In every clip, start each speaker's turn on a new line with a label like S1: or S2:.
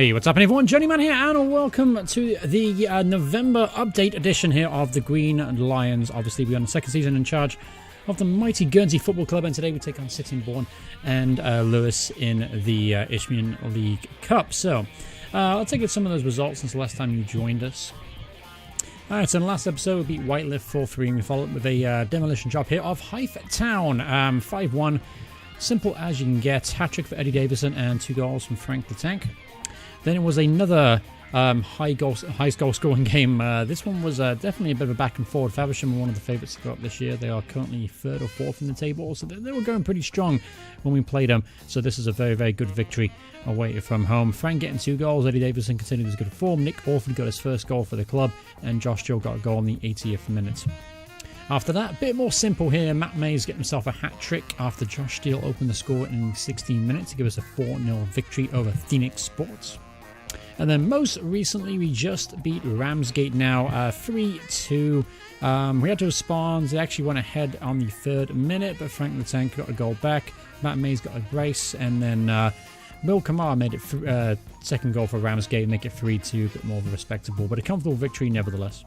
S1: Hey, what's happening everyone? Journeyman here and welcome to the November update edition here of the Green Lions. Obviously we're on the second season in charge of the mighty Guernsey Football Club, and today we take on Sittingbourne and Lewis in the Isthmian League Cup. So I'll take you some of those results since the last time you joined us. Alright, so in the last episode we beat Whitelift 4-3 and we followed with a demolition job here of Hythe Town, 5-1. Simple as you can get. Hat-trick for Eddie Davison and 2 goals from Frank the Tank. Then it was another high goal scoring game. This one was definitely a bit of a back and forward. Faversham were one of the favourites to go up this year. They are currently 3rd or 4th in the table, so they were going pretty strong when we played them. So this is a very, very good victory away from home. Frank getting 2 goals. Eddie Davison continued his good form. Nick Orford got his first goal for the club, and Josh Gill got a goal in the 80th minute. After that, a bit more simple here. Matt Mays getting himself a hat-trick after Josh Steele opened the score in 16 minutes to give us a 4-0 victory over Phoenix Sports. And then most recently, we just beat Ramsgate now 3-2. We had to respond. They actually went ahead on the 3rd minute, but Frank the Tank got a goal back. Matt Mays got a brace, and then Will Kamar made it second goal for Ramsgate, make it 3-2, a bit more of a respectable, but a comfortable victory nevertheless.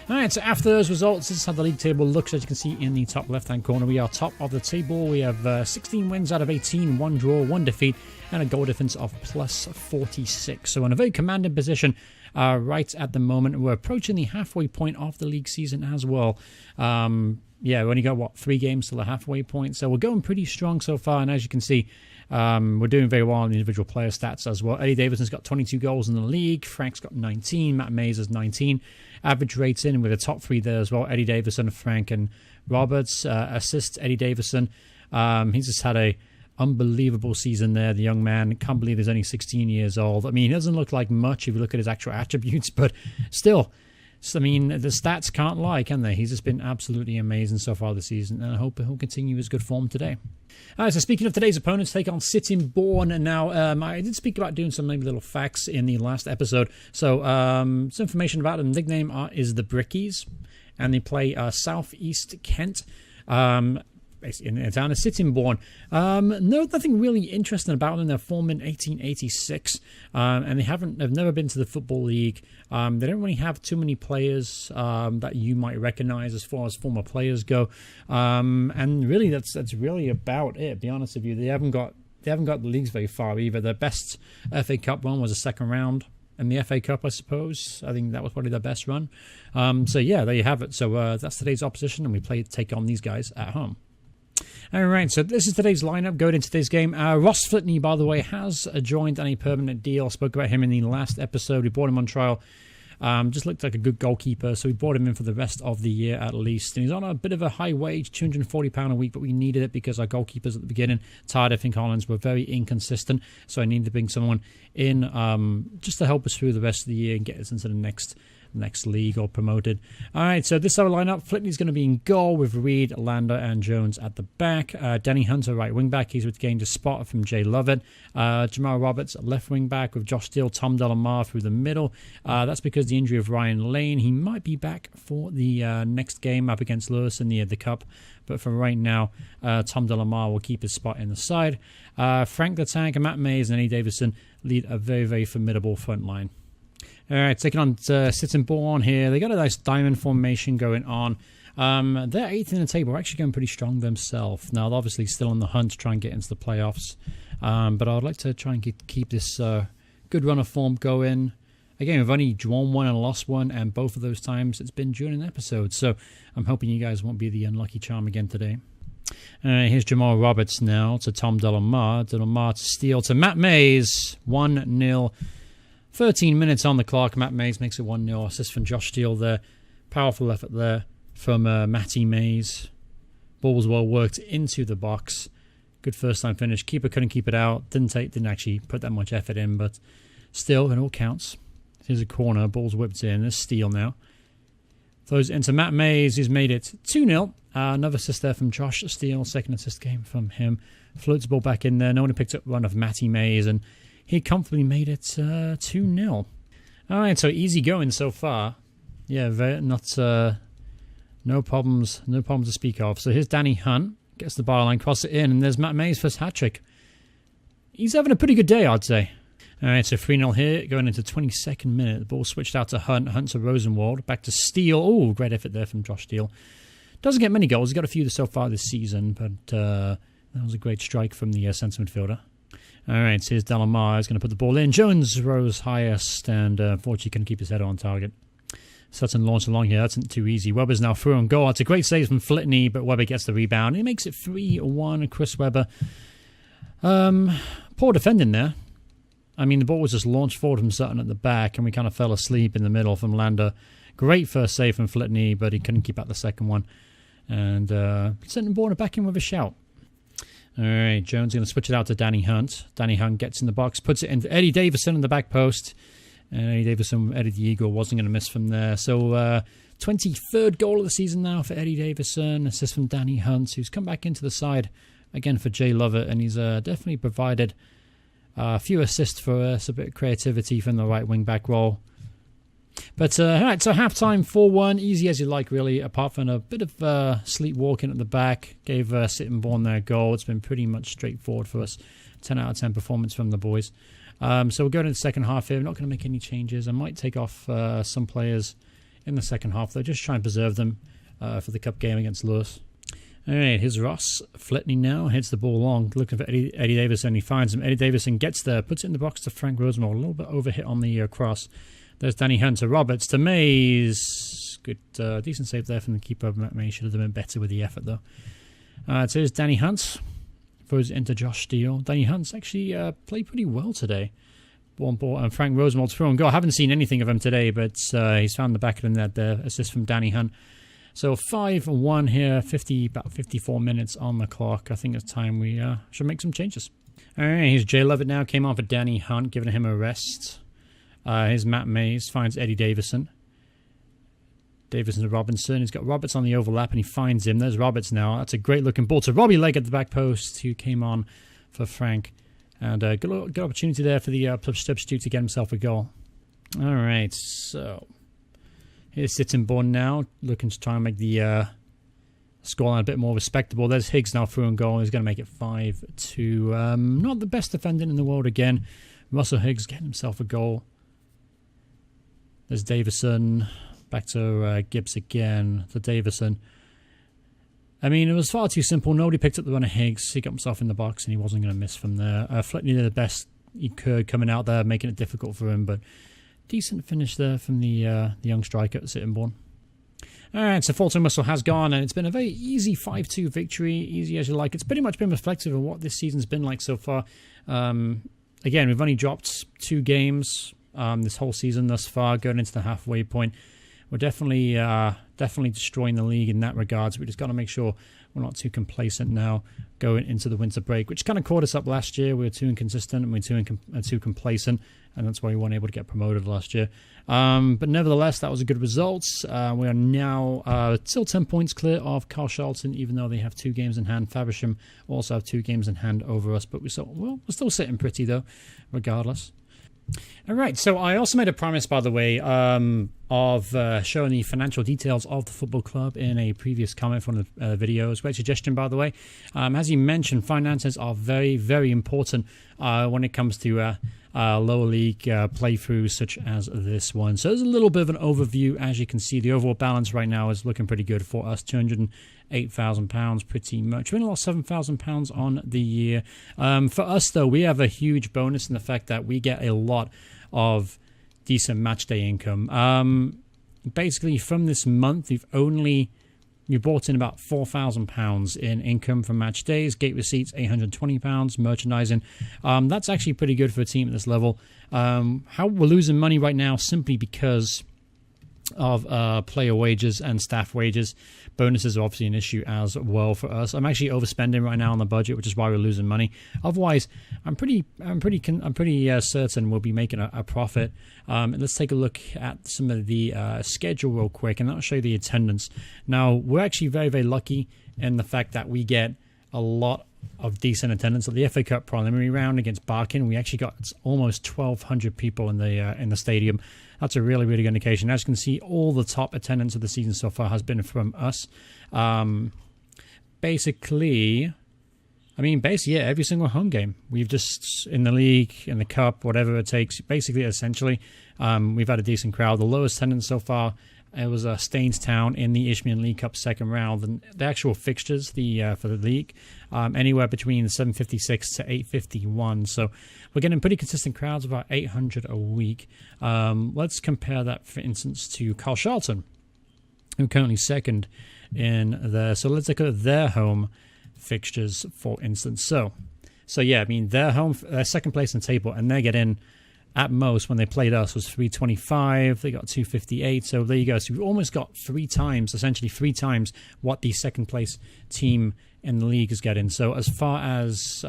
S1: Alright, so after those results, this is how the league table looks. As you can see in the top left-hand corner, we are top of the table. We have 16 wins out of 18, 1 draw, 1 defeat, and a goal difference of plus 46. So in a very commanding position right at the moment. We're approaching the halfway point of the league season as well. Yeah, we only got, 3 games to the halfway point, so we're going pretty strong so far, and as you can see, we're doing very well on the individual player stats as well. Eddie Davison's got 22 goals in the league, Frank's got 19, Matt Mays has 19. Average rates in with the top 3 there as well. Eddie Davison, Frank, and Roberts. Assists Eddie Davison. He's just had a unbelievable season there, the young man. Can't believe he's only 16 years old. I mean, he doesn't look like much if you look at his actual attributes, but still, I mean, the stats can't lie, can they? He's just been absolutely amazing so far this season, and I hope he'll continue his good form today. Alright, so speaking of today's opponents, take on Sittingbourne. Now, I did speak about doing some maybe little facts in the last episode. So, some information about them. Nickname is the Brickies, and they play South East Kent. In a town of Sittingbourne. Nothing really interesting about them. They're formed in 1886, and they've never been to the Football League. They don't really have too many players that you might recognise as far as former players go. And really, that's really about it. To be honest with you, they haven't got the leagues very far either. Their best FA Cup run was a second round in the FA Cup, I suppose. I think that was probably their best run. So yeah, there you have it. So that's today's opposition, and we take on these guys at home. Alright, so this is today's lineup going into today's game. Ross Flitney, by the way, has joined on a permanent deal. I spoke about him in the last episode. We bought him on trial. Just looked like a good goalkeeper, so we brought him in for the rest of the year at least. And he's on a bit of a high wage, £240 a week, but we needed it because our goalkeepers at the beginning, Tardif and Collins, were very inconsistent. So I needed to bring someone in just to help us through the rest of the year and get us into the next league or promoted. Alright, so this is our lineup. Flitney's going to be in goal with Reed, Lander, and Jones at the back. Danny Hunter, right wing back. He's regained a spot from Jay Lovett. Jamal Roberts, left wing back with Josh Steele, Tom Delamar through the middle. That's because the injury of Ryan Lane. He might be back for the next game up against Lewis in the Cup. But for right now, Tom Delamar will keep his spot in the side. Frank the Tank, and Matt Mays and Eddie Davison lead a very, very formidable front line. Alright, taking on Sittingbourne here. They got a nice diamond formation going on. They're 8th in the table. They're actually going pretty strong themselves. Now, they're obviously still on the hunt to try and get into the playoffs. But I'd like to try and keep this good run of form going. Again, we've only drawn 1 and lost 1, and both of those times it's been during an episode. So I'm hoping you guys won't be the unlucky charm again today. Here's Jamal Roberts now to Tom Delamar. Delamar to Steele to Matt Mays. 1-0. 13 minutes on the clock. Matt Mays makes it 1-0. Assist from Josh Steele there. Powerful effort there from Matty Mays. Ball was well worked into the box. Good first time finish. Keeper couldn't keep it out. Didn't actually put that much effort in, but still, it all counts. Here's a corner. Ball's whipped in. There's Steele now. Throws into Matt Mays. He's made it 2-0. Another assist there from Josh Steele. Second assist came from him. Floats the ball back in there. No one picked up one of Matty Mays, and he comfortably made it 2-0. Alright, so easy going so far. Yeah, no problems to speak of. So here's Danny Hunt. Gets the byline, crosses it in, and there's Matt Mays' first hat-trick. He's having a pretty good day, I'd say. All right, so 3-0 here, going into 22nd minute. The ball switched out to Hunt. Hunt to Rosenwald. Back to Steele. Oh, great effort there from Josh Steele. Doesn't get many goals. He's got a few so far this season, but that was a great strike from the centre midfielder. All right, so here's Delamar. He's going to put the ball in. Jones rose highest and unfortunately couldn't keep his head on target. Sutton launched along here. That's not too easy. Webber's now through on goal. It's a great save from Flitney, but Webber gets the rebound. He makes it 3-1. Chris Webber. Poor defending there. I mean, the ball was just launched forward from Sutton at the back, and we kind of fell asleep in the middle from Lander. Great first save from Flitney, but he couldn't keep out the second one. And Sutton Born back in with a shout. All right, Jones going to switch it out to Danny Hunt. Danny Hunt gets in the box, puts it into Eddie Davison in the back post. And Eddie Davison, Eddie the Eagle, wasn't going to miss from there. So 23rd goal of the season now for Eddie Davison. Assist from Danny Hunt, who's come back into the side again for Jay Lovett. And he's definitely provided a few assists for us, a bit of creativity from the right wing-back role. But, all right, so halftime 4-1, easy as you like, really, apart from a bit of sleepwalking at the back. Gave Sittingbourne their goal. It's been pretty much straightforward for us. 10 out of 10 performance from the boys. So we're going into the second half here. We're not going to make any changes. I might take off some players in the second half, though, just try and preserve them for the cup game against Lewis. All right, here's Ross. Flitney now hits the ball long, looking for Eddie Davison. He finds him. Eddie Davison gets there, puts it in the box to Frank Rosemore. A little bit overhit on the cross. There's Danny Hunt to Roberts to Mays. Good, decent save there from the keeper. Matt Mays should have been better with the effort, though. So here's Danny Hunt. Throws it into Josh Steele. Danny Hunt's actually played pretty well today. One ball, and Frank Rosemond's throw and goal. I haven't seen anything of him today, but he's found the back of the net there. Assist from Danny Hunt. So 5-1 here, about 54 minutes on the clock. I think it's time we should make some changes. All right, here's Jay Lovett now. Came on for Danny Hunt, giving him a rest. Here's Matt Mays, finds Eddie Davison. Davison to Robinson. He's got Roberts on the overlap, and he finds him. There's Roberts now. That's a great-looking ball to Robbie Legg at the back post, who came on for Frank. And good opportunity there for the substitute to get himself a goal. All right, so here's Sittingbourne now, looking to try and make the scoreline a bit more respectable. There's Higgs now through and goal. He's going to make it 5-2. Not the best defending in the world again. Russell Higgs getting himself a goal. There's Davison. Back to Gibbs again. To Davison. I mean, it was far too simple. Nobody picked up the run of Higgs. He got himself in the box and he wasn't going to miss from there. Flitney did the best he could coming out there, making it difficult for him. But decent finish there from the young striker at Sittingbourne. All right, so full-time whistle has gone, and it's been a very easy 5-2 victory, easy as you like. It's pretty much been reflective of what this season's been like so far. Again, we've only dropped 2 games this whole season thus far, going into the halfway point. We're definitely destroying the league in that regard, so we just got to make sure we're not too complacent now going into the winter break, which kind of caught us up last year. We were too inconsistent and we were too complacent, and that's why we weren't able to get promoted last year. But nevertheless, that was a good result. We are now still 10 points clear of Carl Charlton, even though they have 2 games in hand. Faversham also have 2 games in hand over us, but we're still sitting pretty, though, regardless. All right, so I also made a promise, by the way, of showing the financial details of the football club in a previous comment from the videos. Great suggestion, by the way. As you mentioned, finances are very, very important when it comes to lower league playthroughs such as this one. So there's a little bit of an overview. As you can see, the overall balance right now is looking pretty good for us, £208,000 pretty much. We lost £7,000 on the year. For us, though, we have a huge bonus in the fact that we get a lot of decent match day income. Basically, from this month, we brought in about £4,000 in income from match days, gate receipts £820, merchandising. That's actually pretty good for a team at this level. How we're losing money right now simply because of player wages and staff wages. Bonuses are obviously an issue as well for us. I'm actually overspending right now on the budget, which is why we're losing money. Otherwise, I'm pretty certain we'll be making a profit. Let's take a look at some of the schedule real quick, and that'll show you the attendance. Now, we're actually very, very lucky in the fact that we get a lot of decent attendance. At the FA Cup preliminary round against Barking, we actually got almost 1,200 people in the stadium. That's a really, really good indication. As you can see, all the top attendance of the season so far has been from us. Basically, I mean, basically, yeah, every single home game. We've just, in the league, in the cup, whatever it takes, basically, essentially, we've had a decent crowd. The lowest attendance so far, it was Stainstown in the Isthmian League Cup second round. And the actual fixtures for the league, anywhere between 756 to 851. So we're getting pretty consistent crowds, about 800 a week. Let's compare that, for instance, to Carl Charlton, who are currently second in there. So let's look at their home fixtures, for instance. So yeah, I mean, they're second place in the table, and they get in at most when they played us was 325. They got 258. So there you go. So we've almost got essentially three times what the second place team in the league is getting. So as far as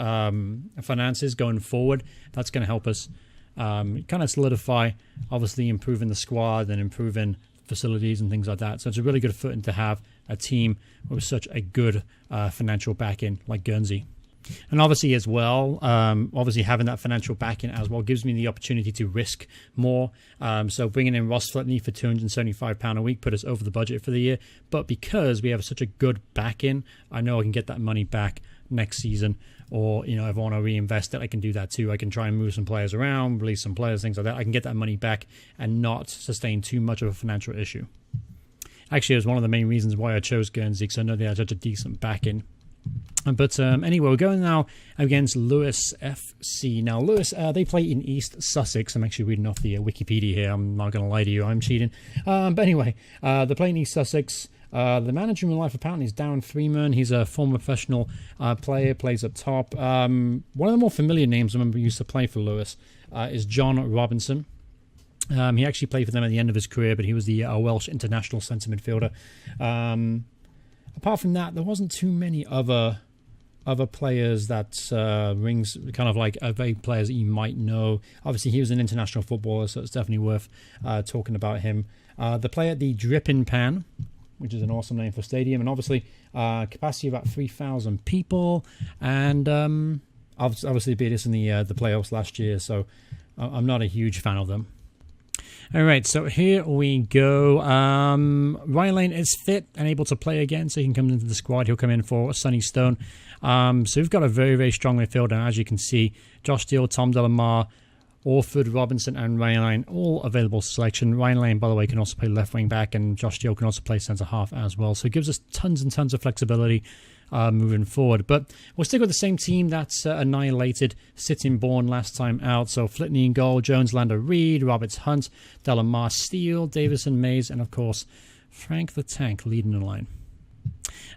S1: finances going forward, that's going to help us kind of solidify, obviously improving the squad and improving facilities and things like that. So it's a really good footing to have a team with such a good financial backing like Guernsey. And obviously as well, obviously having that financial backing as well gives me the opportunity to risk more. So bringing in Ross Flitney for £275 a week put us over the budget for the year. But because we have such a good backing, I know I can get that money back next season. Or, if I want to reinvest it, I can do that too. I can try and move some players around, release some players, things like that. I can get that money back and not sustain too much of a financial issue. Actually, it was one of the main reasons why I chose Guernsey, because I know they had such a decent backing. But anyway, we're going now against Lewes FC. Now, Lewes, they play in East Sussex. I'm actually reading off the Wikipedia here. I'm not going to lie to you. I'm cheating. But anyway, they're playing East Sussex. The manager in real life apparently is Darren Freeman. He's a former professional player, plays up top. One of the more familiar names I remember used to play for Lewes is John Robinson. He actually played for them at the end of his career, but he was the Welsh international centre midfielder. Apart from that, there wasn't too many other players that rings kind of like vague players that you might know. Obviously, he was an international footballer, so it's definitely worth talking about him. They play at the Dripping Pan, which is an awesome name for a stadium, and obviously capacity of about 3,000 people. And obviously beat us in the playoffs last year, so I'm not a huge fan of them. All right, so here we go. Ryan Lane is fit and able to play again, so he can come into the squad. He'll come in for Sonny Stone. So we've got a very, very strong midfield, and as you can see, Josh Steele, Tom Delamar, Orford, Robinson, and Ryan Lane all available selection. Ryan Lane, by the way, can also play left wing back, and Josh Steele can also play centre half as well. So it gives us tons and tons of flexibility moving forward. But we'll stick with the same team that's annihilated Sittingbourne last time out. So Flitney in goal, Jones, Lander, Reed, Roberts, Hunt, Delamar, Steele, Davison, Mays, and of course Frank the Tank leading the line.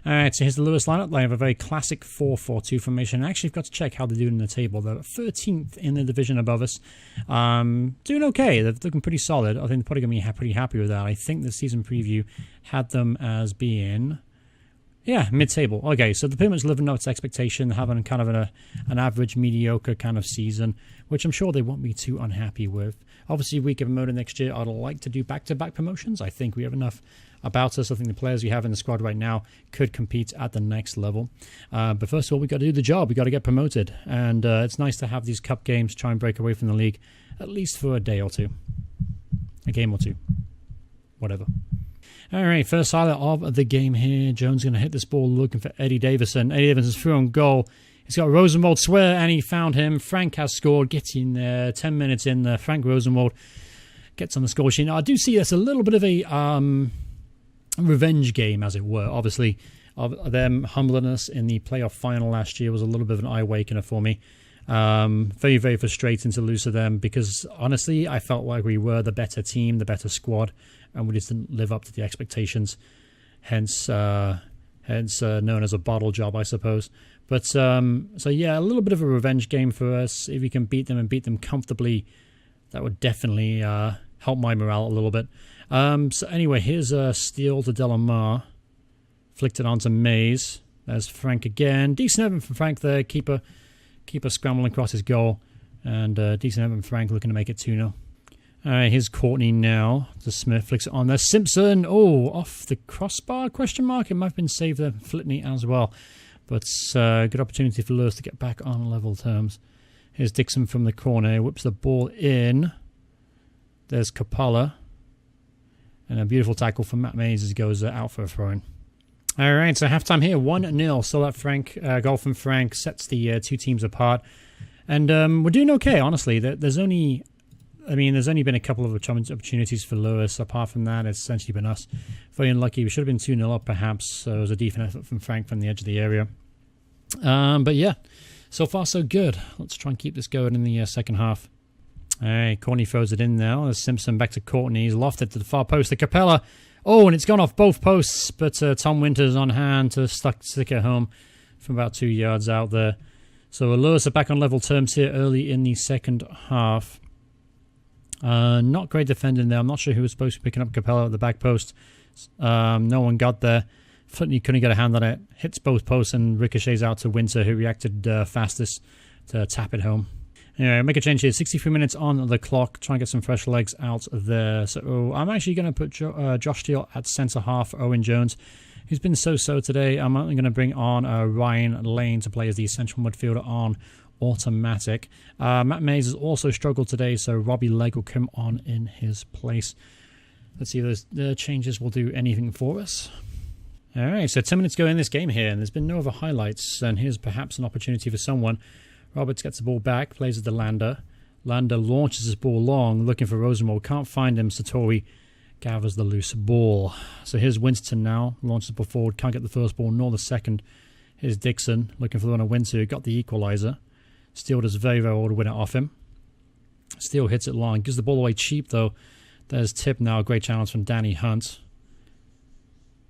S1: All right, so here's the Lewes lineup. They have a very classic 4-4-2 formation. I actually got to check how they're doing in the table. They're 13th in the division above us. Doing okay. They're looking pretty solid. I think they're probably going to be pretty happy with that. I think the season preview had them as being... yeah, mid-table. Okay, so the Pumas living up to expectation, having kind of an average, mediocre kind of season, which I'm sure they won't be too unhappy with. Obviously, we get promoted next year. I'd like to do back-to-back promotions. I think we have enough about us. I think the players we have in the squad right now could compete at the next level. But first of all, we got to do the job. We got to get promoted. And it's nice to have these cup games, try and break away from the league, at least for a day or two. A game or two. Whatever. All right, first highlight of the game here. Jones going to hit this ball looking for Eddie Davison. Eddie Davison's through on goal. He's got Rosenwald swear, and he found him. Frank has scored, gets in there. 10 minutes in there. Frank Rosenwald gets on the score sheet. Now, I do see that's a little bit of a revenge game, as it were. Obviously, them humbling us in the playoff final last year was a little bit of an eye-wakener for me. Very, very frustrating to lose to them because, honestly, I felt like we were the better team, the better squad, and we just didn't live up to the expectations. Hence known as a bottle job, I suppose. But, so yeah, a little bit of a revenge game for us. If we can beat them and beat them comfortably, that would definitely help my morale a little bit. So anyway, here's Steele to Delamar. Flicked it onto Mays. There's Frank again. Decent effort from Frank there. Keeper scrambling across his goal. And decent effort from Frank looking to make it 2-0. All right, here's Courtney now. To Smith. Flicks it on there. Simpson. Oh, off the crossbar? Question mark. It might have been saved there. Flitney as well. But good opportunity for Lewis to get back on level terms. Here's Dixon from the corner. Whips the ball in. There's Kapala. And a beautiful tackle from Matt Mays as he goes out for a throw-in. All right, so halftime here, 1-0. Still that Frank goal from Frank sets the two teams apart. And we're doing okay, honestly. There's only been a couple of opportunities for Lewis. Apart from that, it's essentially been us. Very unlucky. We should have been 2-0 up, perhaps. So it was a decent effort from Frank from the edge of the area. But yeah, so far so good. Let's try and keep this going in the second half. All right, Courtney throws it in now. There's Simpson back to Courtney. He's lofted to the far post to Capella. Oh, and it's gone off both posts, but Tom Winters on hand to stick it home from about 2 yards out there. So Lewis are back on level terms here early in the second half. Not great defending there. I'm not sure who was supposed to be picking up Capella at the back post. No one got there. Flitney couldn't get a hand on it. Hits both posts and ricochets out to Winter, who reacted fastest to tap it home. Anyway, make a change here. 63 minutes on the clock. Try and get some fresh legs out there. So I'm actually going to put Josh Steele at centre half for Owen Jones, who's been so-so today. I'm only going to bring on Ryan Lane to play as the essential midfielder on automatic. Matt Mays has also struggled today, so Robbie Legg will come on in his place. Let's see if the changes will do anything for us. All right, so 10 minutes go in this game here, and there's been no other highlights, and here's perhaps an opportunity for someone. Roberts gets the ball back, plays it to Lander. Lander launches his ball long, looking for Rosenwald. Can't find him. Satori gathers the loose ball. So here's Winston now. Launches the ball forward. Can't get the first ball nor the second. Here's Dixon looking for the one of Winter, who got the equaliser. Steele does very well to win it off him. Steele hits it long. Gives the ball away cheap, though. There's Tip now. Great challenge from Danny Hunt.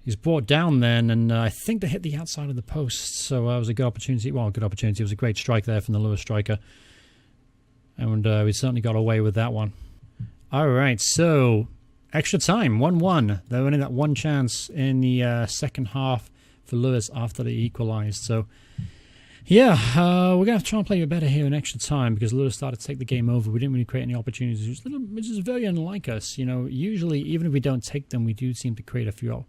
S1: He's brought down then, and I think they hit the outside of the post. So it was a good opportunity. Well, a good opportunity. It was a great strike there from the Lewis striker. And we certainly got away with that one. All right, so extra time, 1-1. There only that one chance in the second half for Lewis after they equalised. So, yeah, we're going to have to try and play better here in extra time because Lewis started to take the game over. We didn't really create any opportunities, which is very unlike us. You know, usually, even if we don't take them, we do seem to create a few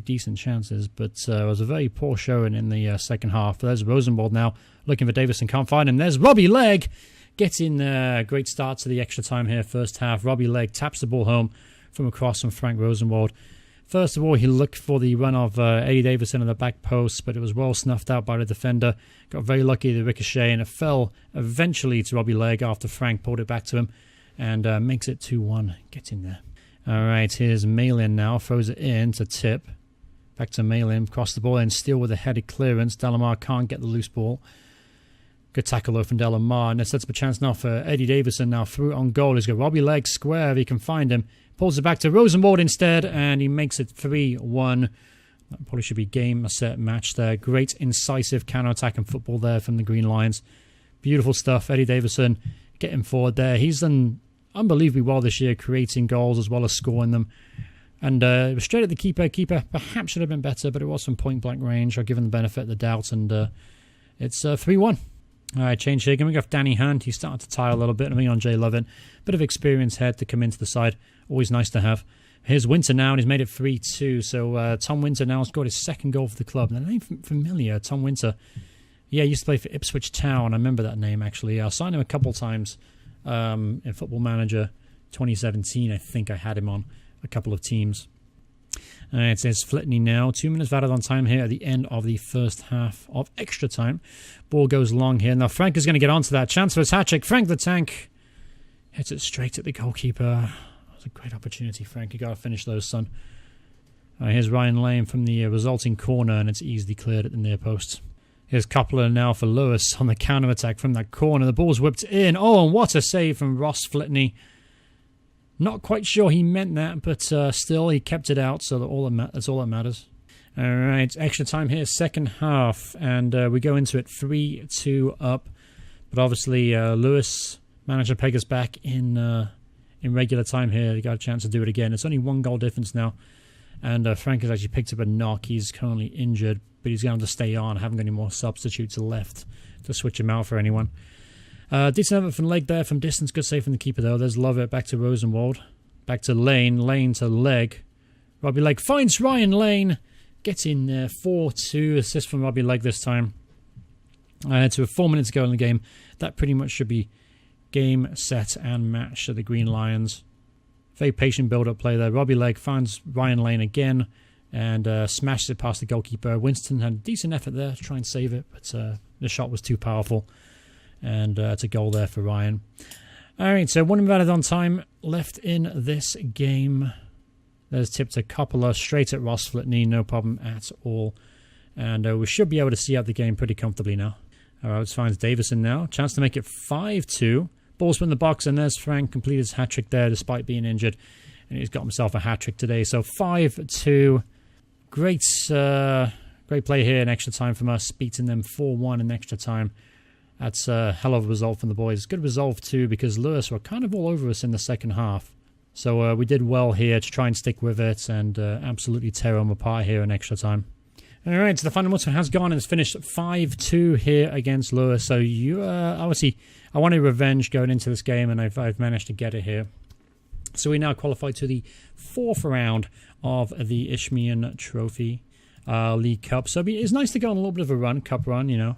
S1: decent chances, but it was a very poor showing in the second half. There's Rosenwald now looking for Davison, can't find him. There's Robbie Legg getting a great start to the extra time here, first half. Robbie Legg taps the ball home from across from Frank Rosenwald. First of all, he looked for the run of Eddie Davison on the back post, but it was well snuffed out by the defender. Got very lucky the ricochet, and it fell eventually to Robbie Legg after Frank pulled it back to him and makes it 2-1. Get in there. All right, here's Malin now, throws it in to Tip. Back to Malin, across the ball, and Steele with a headed clearance. Delamar can't get the loose ball. Good tackle though from Delamar, and it sets up a chance now for Eddie Davison. Now through on goal. He's got Robbie Legg square if he can find him. Pulls it back to Rosenwald instead, and he makes it 3-1. That probably should be game, set, match there. Great incisive counter-attacking football there from the Green Lions. Beautiful stuff. Eddie Davison getting forward there. He's done unbelievably well this year, creating goals as well as scoring them. And straight at the keeper. Keeper perhaps should have been better, but it was from point-blank range. I'll give him the benefit of the doubt, and it's 3-1. All right, change here. Going off Danny Hunt. He's starting to tire a little bit. I'm on Jay Lovin. Bit of experienced head to come into the side. Always nice to have. Here's Winter now, and he's made it 3-2. So Tom Winter now has got his second goal for the club. Now, the name familiar, Tom Winter. Yeah, he used to play for Ipswich Town. I remember that name, actually. I signed him a couple times in Football Manager 2017. I think I had him on a couple of teams. It says Flitney now. 2 minutes added on time here at the end of the first half of extra time. Ball goes long here. Now Frank is going to get onto that. Chance for his hat-trick. Frank the Tank hits it straight at the goalkeeper. That was a great opportunity, Frank. You got to finish those, son. Here's Ryan Lane from the resulting corner, and it's easily cleared at the near post. Here's Coupler now for Lewis on the counter-attack from that corner. The ball's whipped in. Oh, and what a save from Ross Flitney. Not quite sure he meant that, but still, he kept it out, so that's all that matters. All right, extra time here, second half, and we go into it 3-2 up. But obviously, Lewis managed to peg us back in regular time here. He got a chance to do it again. It's only 1 goal difference now, and Frank has actually picked up a knock. He's currently injured, but he's going to stay on. I haven't got any more substitutes left to switch him out for anyone. Decent effort from Legg there from distance. Good save from the keeper, though. There's Lovett back to Rosenwald. Back to Lane. Lane to Legg. Robbie Legg finds Ryan Lane. Gets in there. 4-2. Assist from Robbie Legg this time. To 4 minutes ago in the game. That pretty much should be game, set, and match to the Green Lions. Very patient build-up play there. Robbie Legg finds Ryan Lane again. and smashes it past the goalkeeper. Winston had a decent effort there to try and save it, but the shot was too powerful, and it's a goal there for Ryan. Alright, so 1 minute added on time left in this game. There's tipped to Coppola straight at Ross Flitney, no problem at all. And we should be able to see out the game pretty comfortably now. Alright, let's find Davison now. Chance to make it 5-2. Ball's in the box, and there's Frank, completed his hat-trick there despite being injured. And he's got himself a hat-trick today. So 5-2. Great play here in extra time from us, beating them 4-1 in extra time. That's a hell of a result from the boys. Good result too, because Lewis were kind of all over us in the second half. So we did well here to try and stick with it and absolutely tear them apart here in extra time. Alright, so the final one has gone and it's finished 5-2 here against Lewis. So you obviously, I wanted revenge going into this game, and I've managed to get it here. So we now qualify to the 4th round of the Isthmian Trophy League Cup. So it's nice to go on a little bit of a run, cup run, you know.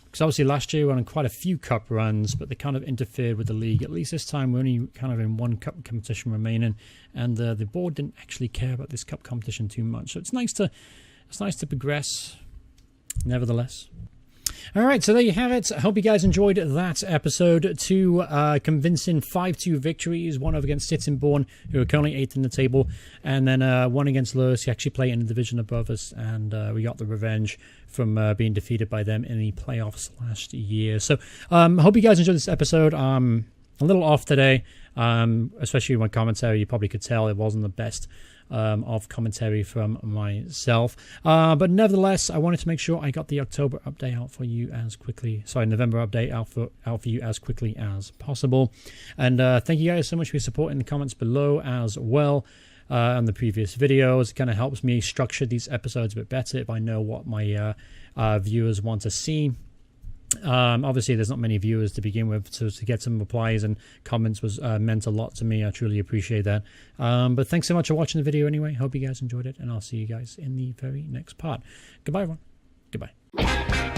S1: Because obviously last year we went on quite a few cup runs, but they kind of interfered with the league. At least this time we're only kind of in one cup competition remaining, and the board didn't actually care about this cup competition too much. So it's nice to progress, nevertheless. Alright, so there you have it. I hope you guys enjoyed that episode. 2 convincing 5-2 victories. 1 over against Sittingbourne, who are currently 8th in the table. And then 1 against Lewis, who actually play in the division above us. And we got the revenge from being defeated by them in the playoffs last year. So I hope you guys enjoyed this episode. I'm a little off today, especially with my commentary. You probably could tell it wasn't the best of commentary from myself, but nevertheless, I wanted to make sure I got the October update out for you as quickly. Sorry, November update out for you as quickly as possible. And thank you guys so much for your support in the comments below as well. On the previous videos, it kind of helps me structure these episodes a bit better if I know what my viewers want to see. Obviously there's not many viewers to begin with, so to get some replies and comments was meant a lot to me. I truly appreciate that. But thanks so much for watching the video anyway. Hope you guys enjoyed it, and I'll see you guys in the very next part. Goodbye everyone. Goodbye.